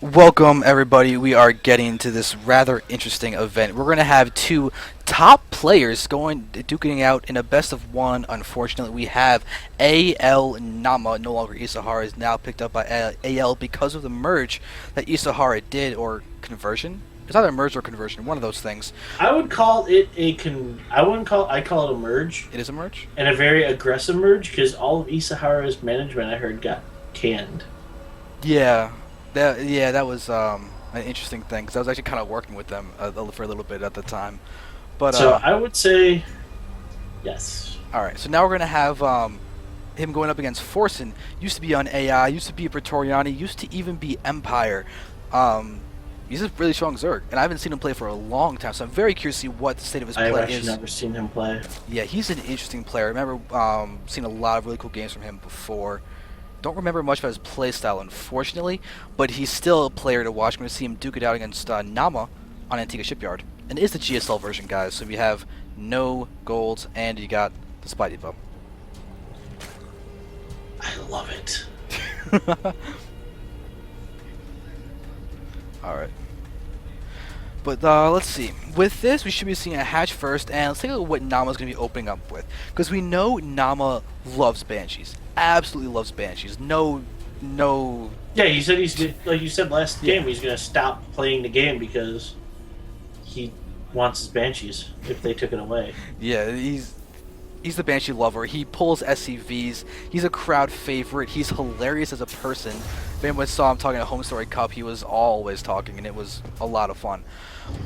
Welcome, everybody. We are getting to this rather interesting event. We're going to have two top players duking out in a best of one. Unfortunately, we have aL.Naama, no longer Isahara, is now picked up by aL because of the merge that Isahara did, or conversion. It's either merge or conversion, one of those things. I would call it a I call it a merge, It is a merge? and a very aggressive merge because all of Isahara's management I heard got canned. Yeah. That was an interesting thing, because I was actually kind of working with them for a little bit at the time. But So I would say yes. Alright, so now we're going to have him going up against Forsen. Used to be on AI, used to be a Praetoriani, used to even be Empire. He's a really strong Zerg, and I haven't seen him play for a long time, so I'm very curious to see what the state of his play is. I've actually never seen him play. Yeah, he's an interesting player. I remember seeing a lot of really cool games from him before. Don't remember much about his playstyle, unfortunately, but he's still a player to watch. I'm going to see him duke it out against Naama on Antiga Shipyard. And it is the GSL version, guys, so we have no golds, and you got the Spy Depot. I love it. Alright. But let's see. With this, we should be seeing a hatch first, and let's take a look at what Naama's going to be opening up with. Because we know Naama loves Banshees. Absolutely loves Banshees. No. Yeah, he said like you said last game, he's going to stop playing the game because he wants his Banshees if they took it away. Yeah, he's the Banshee lover. He pulls SCVs. He's a crowd favorite. He's hilarious as a person. If anyone saw him talking at Zotac Cup, he was always talking, and it was a lot of fun.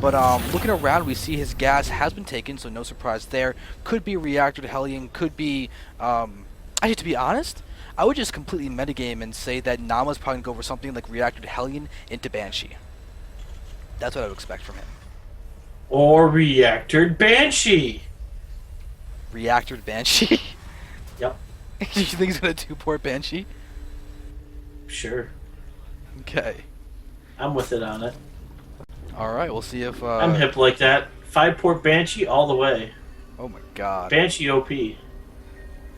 But looking around, we see his gas has been taken, so no surprise there. Could be Reactor to Hellion. Could be... actually, to be honest, I would just completely metagame and say that Naama's probably going to go for something like Reactor to Hellion into Banshee. That's what I would expect from him. Or Reactored Banshee. Reactor to Banshee? Yep. You think he's going to 2-port Banshee? Sure. Okay. I'm with it on it. Alright, we'll see if... I'm hip like that. 5-port Banshee all the way. Oh my god. Banshee OP.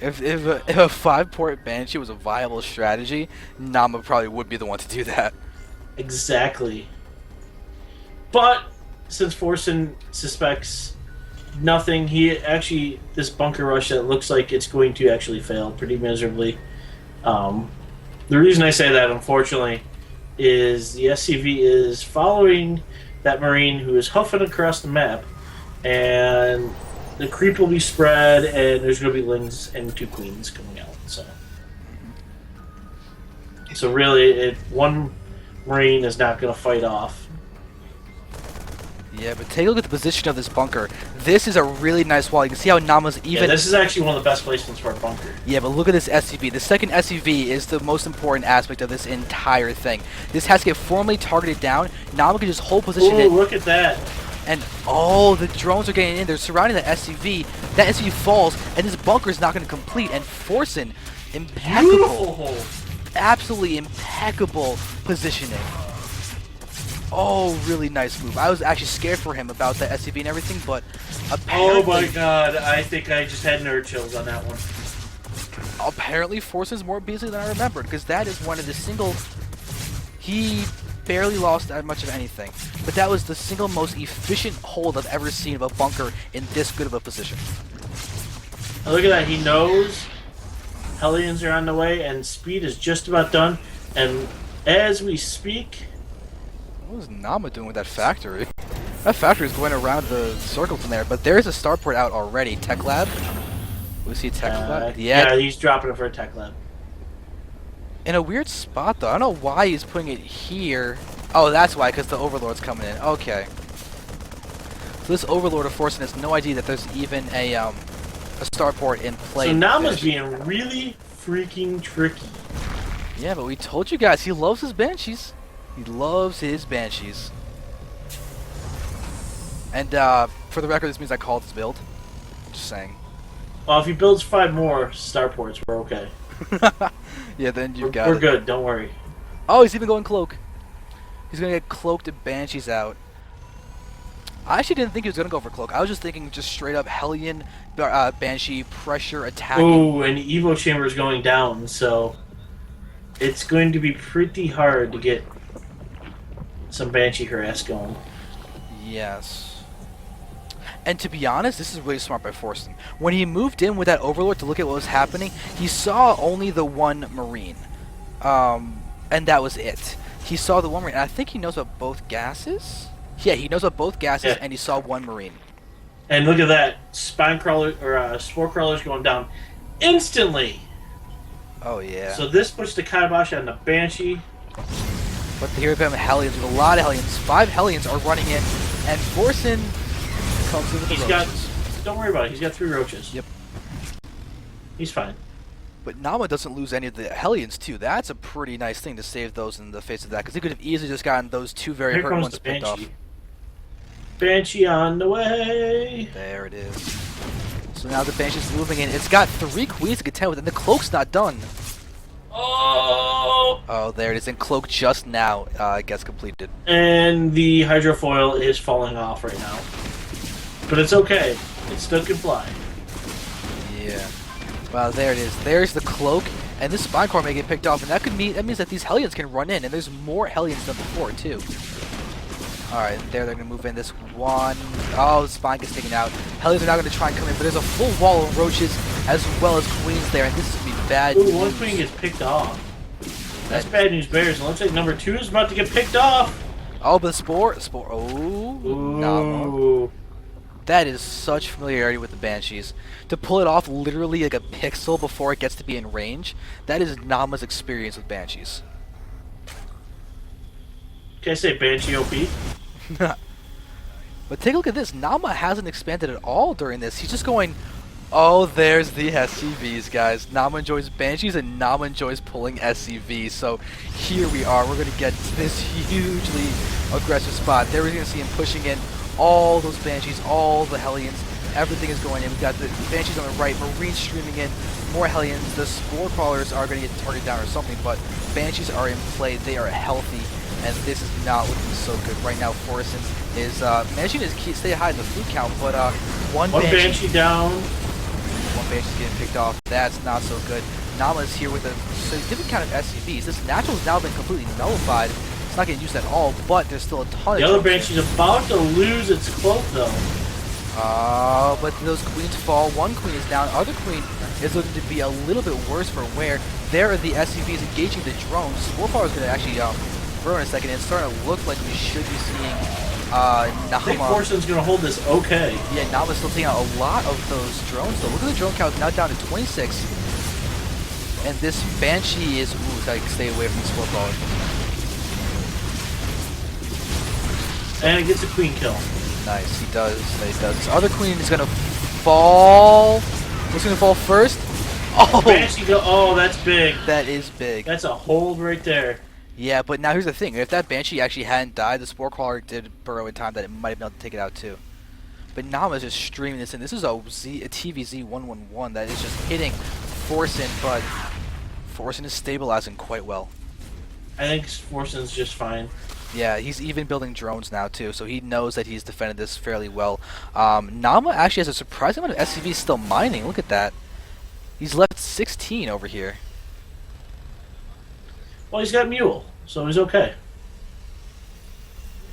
If a 5-port Banshee was a viable strategy, Naama probably would be the one to do that. Exactly. But since Forsen suspects nothing, this bunker rush that looks like it's going to actually fail pretty miserably. The reason I say that, unfortunately, is the SCV is following that Marine who is huffing across the map, and the creep will be spread, and there's going to be Lings and 2 Queens coming out. So really, one Marine is not going to fight off. Yeah, but take a look at the position of this bunker. This is a really nice wall. You can see how Naama's even... Yeah, this is actually one of the best placements for a bunker. Yeah, but look at this SCV. The second SCV is the most important aspect of this entire thing. This has to get formally targeted down. Naama can just hold position. Ooh, look at that. And, oh, the drones are getting in. They're surrounding the SCV. That SCV falls, and this bunker is not going to complete. And Forsen, impeccable. Beautiful hold. Absolutely impeccable positioning. Oh, really nice move. I was actually scared for him about the SCV and everything, but apparently... Oh my god, I think I just had nerd chills on that one. Apparently, Forsen's more busy than I remembered, because that is one of the single... He barely lost that much of anything, but that was the single most efficient hold I've ever seen of a bunker in this good of a position. Now look at that, he knows Hellions are on the way, and speed is just about done, and as we speak... What was Naama doing with that factory? That factory is going around the circles in there, but there's a starport out already. Tech Lab? We see Tech Lab? Yeah, he's dropping it for a Tech Lab. In a weird spot, though. I don't know why he's putting it here. Oh, that's why, because the Overlord's coming in. Okay. So this Overlord of Forsen has no idea that there's even a starport in play. So Naama's being really freaking tricky. Yeah, but we told you guys, he loves his Banshees. He loves his Banshees. And for the record, this means I called this build. Just saying. Well, if he builds 5 more starports, we're okay. Yeah, then you've got We're good, don't worry. Oh, he's even going cloak. He's going to get cloaked and Banshees out. I actually didn't think he was going to go for cloak. I was just thinking just straight up Hellion, Banshee, pressure, attacking. Ooh, and Evo Chamber is going down, so it's going to be pretty hard to get some Banshee harass going. Yes. And to be honest, this is really smart by Forsen. When he moved in with that Overlord to look at what was happening, he saw only the one Marine. And that was it. He saw the one Marine, and I think he knows about both gases? Yeah, he knows about both gases, and he saw one Marine. And look at that. Spine crawler, or Spore Crawlers going down instantly. Oh, yeah. So this puts the kibosh on the Banshee. But here we have Hellions with a lot of Hellions. 5 Hellions are running in, and Forsen comes in with the roaches. Don't worry about it. He's got 3 roaches. Yep. He's fine. But Naama doesn't lose any of the Hellions, too. That's a pretty nice thing to save those in the face of that, because he could have easily just gotten those 2 very Here hurt comes ones the picked off. Banshee. Banshee on the way. There it is. So now the Banshee's moving in. It's got 3 queens to contend with, and the cloak's not done. Oh! Oh, there it is. And cloak just now gets completed. And the hydrofoil is falling off right now. But it's okay. It still can fly. Yeah. Well, there it is. There's the cloak, and this spine core may get picked off, and that means that these Hellions can run in, and there's more Hellions than before too. All right, they're gonna move in this one. Oh, the spine gets taken out. Hellions are now gonna try and come in, but there's a full wall of roaches as well as queens there, and this is gonna be bad news. One queen gets picked off. That's bad news, Bears. It looks like number 2 is about to get picked off. Oh, but the spore. Oh, Naama. That is such familiarity with the Banshees. To pull it off literally like a pixel before it gets to be in range, that is Naama's experience with Banshees. Can I say Banshee OP? But take a look at this. Naama hasn't expanded at all during this. He's just going, oh, there's the SCVs, guys. Naama enjoys Banshees, and Naama enjoys pulling SCVs. So here we are. We're going to get this hugely aggressive spot. There we're going to see him pushing in all those Banshees, all the Hellions. Everything is going in. We've got the Banshees on the right, Marines streaming in, more Hellions. The Spore Crawlers are going to get targeted down or something, but Banshees are in play. They are healthy, and this is not looking so good. Right now, Forsen is managing to stay high in the food count, but one Banshee down. One Banshee's getting picked off. That's not so good. Naama is here with a significant count of SCVs. This natural has now been completely nullified. It's not getting used at all, but there's still a ton of... The other Banshee's about to lose its cloak, though. But those queens fall. One queen is down. Other queen is looking to be a little bit worse for wear. There are the SCVs engaging the drones. Warpower is going to actually burn in a second. It's starting to look like we should be seeing Naama. I think Forsen's going to hold this okay. Yeah, Naama's still taking out a lot of those drones, though. Look at the drone count now down to 26. And this Banshee is... Ooh, gotta stay away from the Spore Crawler. And it gets a queen kill. Nice, he does. He does. This other queen is gonna fall. What's gonna fall first? Oh, Banshee go. Oh, that's big. That is big. That's a hold right there. Yeah, but now here's the thing: if that Banshee actually hadn't died, the Spore Crawler did burrow in time that it might have been able to take it out too. But Naama's just streaming this in. This is a TVZ 111 that is just hitting Forsen, but Forsen is stabilizing quite well. I think Forsen's just fine. Yeah, he's even building drones now too, so he knows that he's defended this fairly well. Naama actually has a surprising amount of SCVs still mining. Look at that. He's left 16 over here. Well, he's got Mule, so he's okay.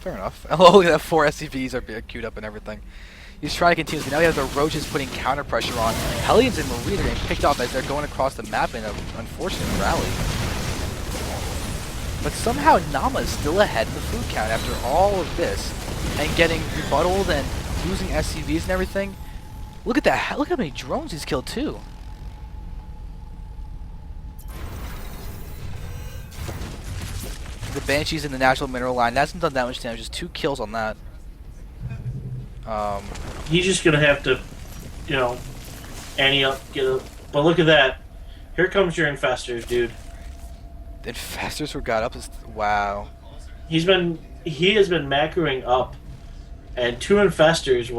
Fair enough. Oh, look at that. 4 SCVs are queued up and everything. He's trying to continue. Now we have the Roaches putting counter pressure on. Hellions and Marines are getting picked off as they're going across the map in an unfortunate rally. But somehow Naama is still ahead in the food count after all of this, and getting rebuttaled and losing SCVs and everything. Look at that! Look how many drones he's killed too. The Banshees in the natural mineral line hasn't done that much damage. Just 2 kills on that. He's just gonna have to, you know, ante up, get a. But look at that! Here comes your infestors, dude. Infestors who got up is wow. He has been macroing up, and 4 infestors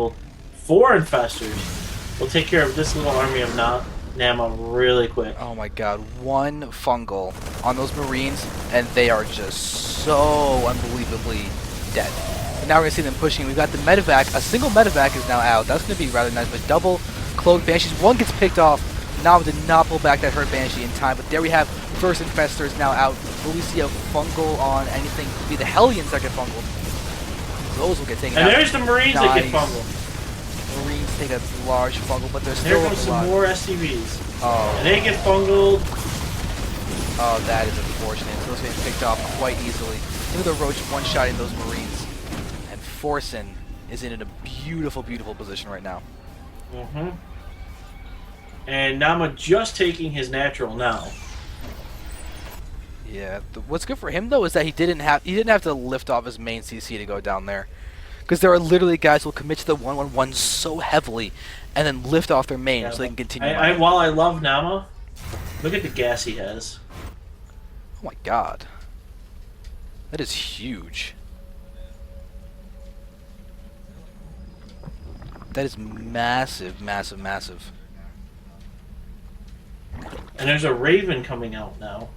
will take care of this little army of Naama really quick. Oh my god, 1 fungal on those Marines, and they are just so unbelievably dead. And now we're gonna see them pushing. We've got the medevac. A single medevac is now out. That's gonna be rather nice, but double cloaked Banshees. 1 gets picked off. Naama did not pull back that hurt Banshee in time, but there we have first Infestors now out. Will we see a fungal on anything? It'll be the Hellions that get fungled. Those will get taken out. And there's the Marines that get fungled. Marines take a large fungal, but there's Here still comes a some lot. more SCVs. Oh. And they get fungled. Oh, that is unfortunate. Those getting picked off quite easily. Look at the Roach one-shotting those Marines. And Forsen is in a beautiful, beautiful position right now. Mm-hmm. And Naama just taking his natural now. Yeah. What's good for him though is that he didn't have to lift off his main CC to go down there, because there are literally guys who will commit to the 1-1-1 so heavily, and then lift off their main so they can continue. While I love Naama, look at the gas he has. Oh my god, that is huge. That is massive, massive, massive. And there's a Raven coming out now.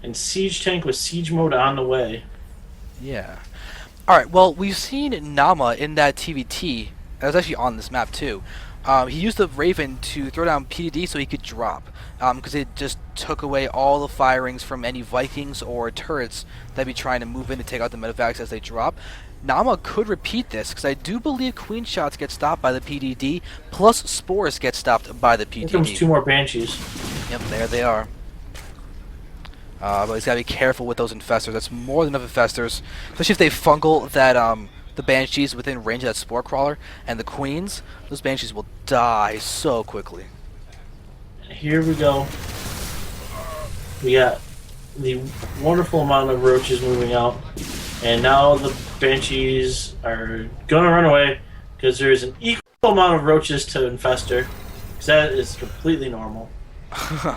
And Siege Tank with Siege Mode on the way. Yeah. Alright, well, we've seen Naama in that TVT. That was actually on this map, too. He used the Raven to throw down PDD so he could drop. Because it just took away all the firings from any Vikings or turrets that'd be trying to move in to take out the medevacs as they drop. Naama could repeat this, because I do believe Queen Shots get stopped by the PDD, plus Spores get stopped by the PDD. Here comes 2 more Banshees. Yep, there they are. But he's got to be careful with those Infestors. That's more than enough Infestors, especially if they fungal that the Banshees within range of that Spore Crawler and the Queens. Those Banshees will die so quickly. And here we go. We got the wonderful amount of Roaches moving out. And now the Banshees are going to run away because there's an equal amount of Roaches to Infestor. Because that is completely normal.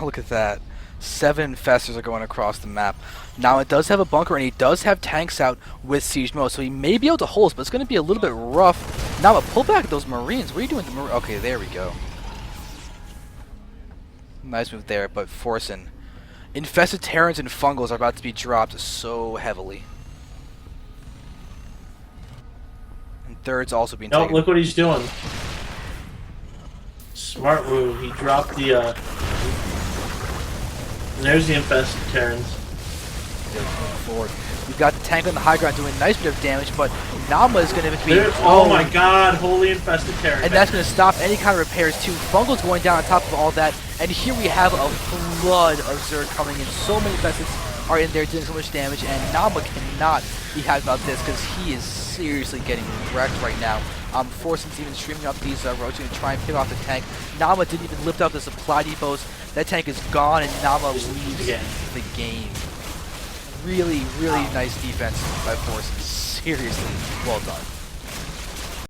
Look at that. 7 Infestors are going across the map. Now it does have a bunker and he does have tanks out with Siege Mode, so he may be able to hold us, but it's going to be a little bit rough. Now pull back those Marines. What are you doing with the Marines? Okay, there we go. Nice move there, but Forsen. Infested Terrans and Fungals are about to be dropped so heavily. And Third's also being taken. Look what he's doing. Smart move. He dropped the and there's the Infested Terrans. Forward. We've got the tank on the high ground doing a nice bit of damage, but Naama is going to be... Oh my god, holy Infested Terran. And that's going to stop any kind of repairs too. Fungal's going down on top of all that, and here we have a flood of Zerg coming in. So many Infesteds are in there doing so much damage, and Naama cannot be happy about this because he is seriously getting wrecked right now. Forsen's even streaming up these Roaches to try and pick off the tank. Naama didn't even lift up the supply depots. That tank is gone, and Naama leaves the game. Really, really nice defense by Forsen. Seriously, well done.